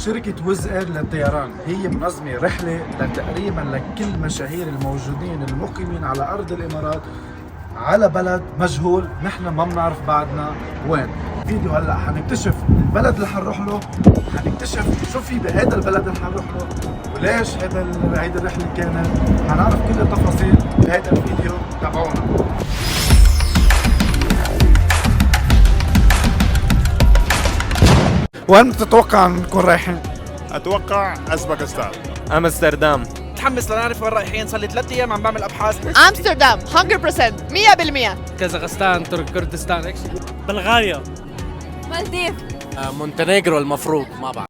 شركة ويز اير للطيران هي منظمة رحلة تقريبا لكل مشاهير الموجودين المقيمين على أرض الإمارات على بلد مجهول، نحن ما بنعرف بعدنا وين. فيديو هلا حنكتشف البلد اللي حنروح له، حنكتشف شو في بهذا البلد اللي حنروح له وليش هيدي الرحلة كانت. حنعرف كل التفاصيل بهذا الفيديو، تابعونا. وين بتتوقع نكون رايحين؟ اتوقع ازبكستان. امستردام. متحمس لنعرف وين رايحين، صار لي 3 ايام عم بعمل ابحاث. امستردام 100% 100%. كازاخستان، كردستان، بلغاريا، مالديف، مونتينيغرو المفروض، ما بعرف.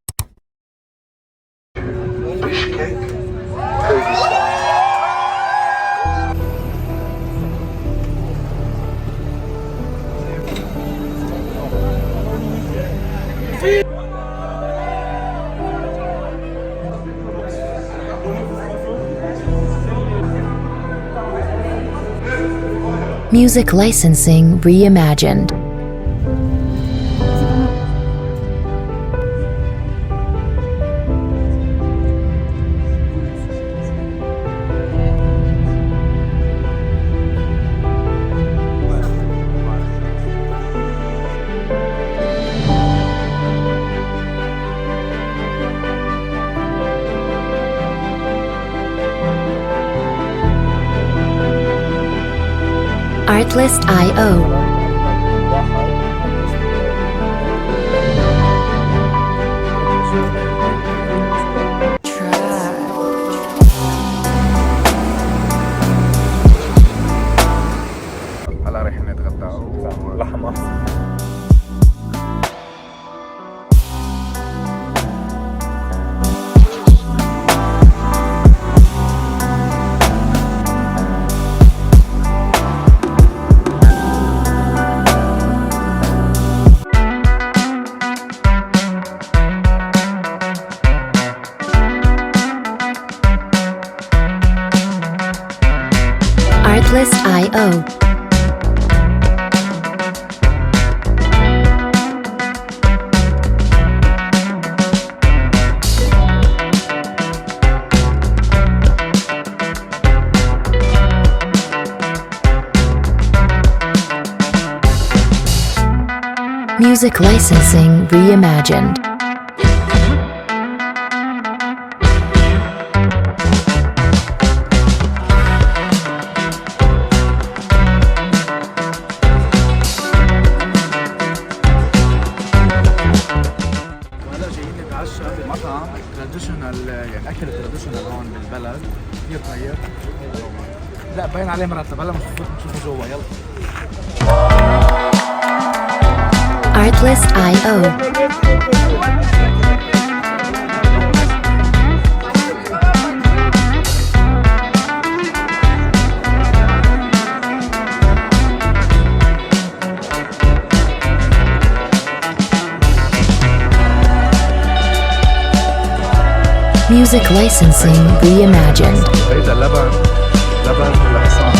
Music licensing reimagined. Artlist.io. هلا رايحين نتغدى ولحم احمر. Artlist.io. Music licensing reimagined. وهلا جايين نتعشى بمطعم تراديشنال، يعني اكل تراديشنال هون بالبلد، كثير طيب. لا باين عليه مرتب، هلا بنفوت نشوفه جوا. يلا. Artlist.io. Music licensing reimagined. هيدا لبن الحصان.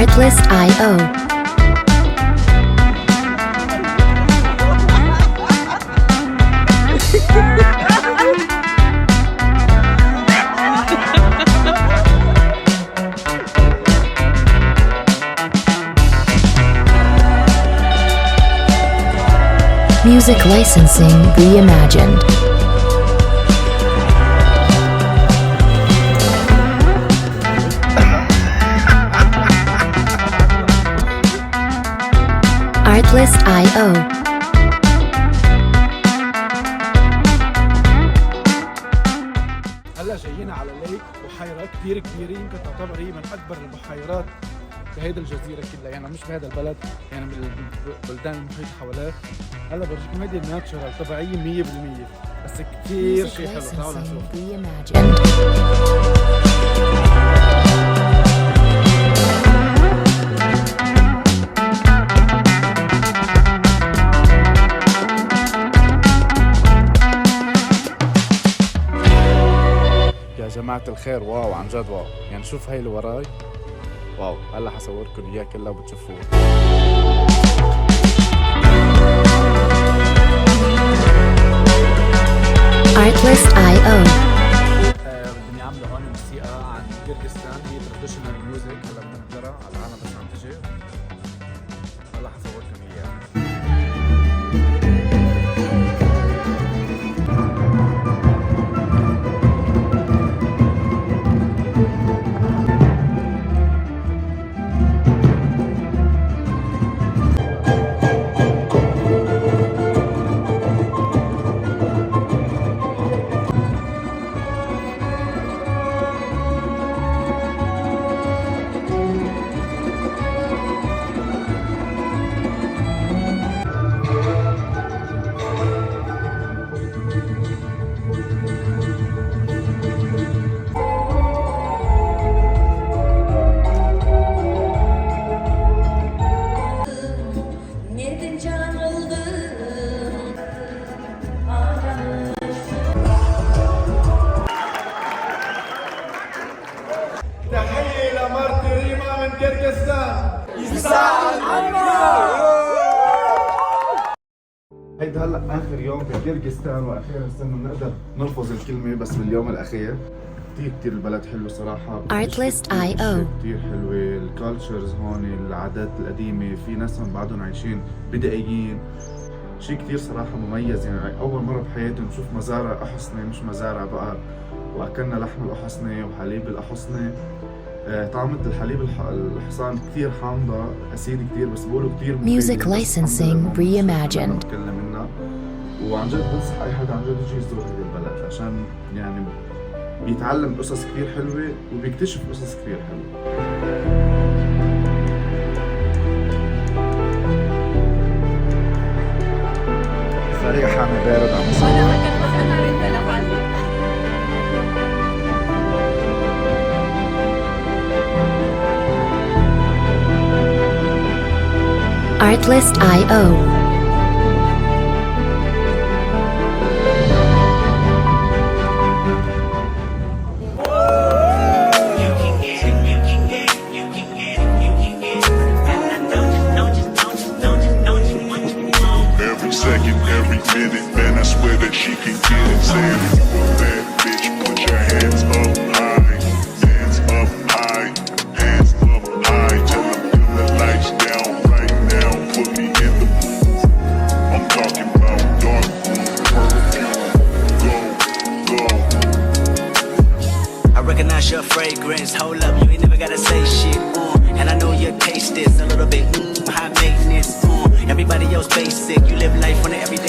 Artlist.io. Music licensing reimagined. Artlist.io. هلا جايين على ليك بحيرة كثير كبيرة، يمكن تعتبر هي من أكبر البحيرات بهيدي الجزيرة كلها، يعني مش بهذا البلد، يعني من البلدان المحيطة حواليه. هلا برجيكم هيدي الناتشرال طبيعية 100%، بس كثير شيء حلو. تعالوا نشوف. Reimagined. يا جماعة الخير، واو عن جد واو، يعني شوف هاي اللي وراي، واو. هلا حصوركم اياه كله وبتشوفوه. Artlist.io. بدهم يعملوا هون موسيقى عن كيرغستان، هي تراديشنال ميوزك. هلا بدنا نحضرها على العالم بس عم تجي. هلا حصوركم اياها. تحية لمرتي ريما من كيرغستان. هيدا هلا اخر يوم بكيرغستان، واخيرا صرنا نقدر نلفظ الكلمة بس باليوم الاخير. كتير البلد حلو صراحة. Artlist.io. كتير حلوة الكالتشرز هون، العادات القديمة، في ناس هون بعدهم عايشين بدائيين. شيء كتير صراحة مميز، يعني أول مرة بحياتي نشوف مزارع أحصنة مش مزارع بقر، وأكلنا لحم الأحصنة وحليب الأحصنة. طعمة الحليب الحصان كتير حامضة، أسيد كتير، بس بقولوا كتير مفيدة. Music licensing reimagined. نتكلم منها، وعن جد بنصح أي حدا عن جد يجي يزور هذه البلد، عشان يعني بيتعلم قصص كتير حلوة وبيكتشف قصص كتير حلوة. سريع حامي بارد عم يصور. Artlist.io. Every second, every minute, man, I swear that she can get it. Say if you a bad bitch, put your hands up high, hands up high, hands up high. Tell them turn the lights down right now, put me in the mood. I'm talking about dark perfume. Go, go. I recognize your fragrance. Hold up, you ain't never gotta say shit. And I know your taste is a little bit high maintenance. Everybody else basic. You live life on the everyday.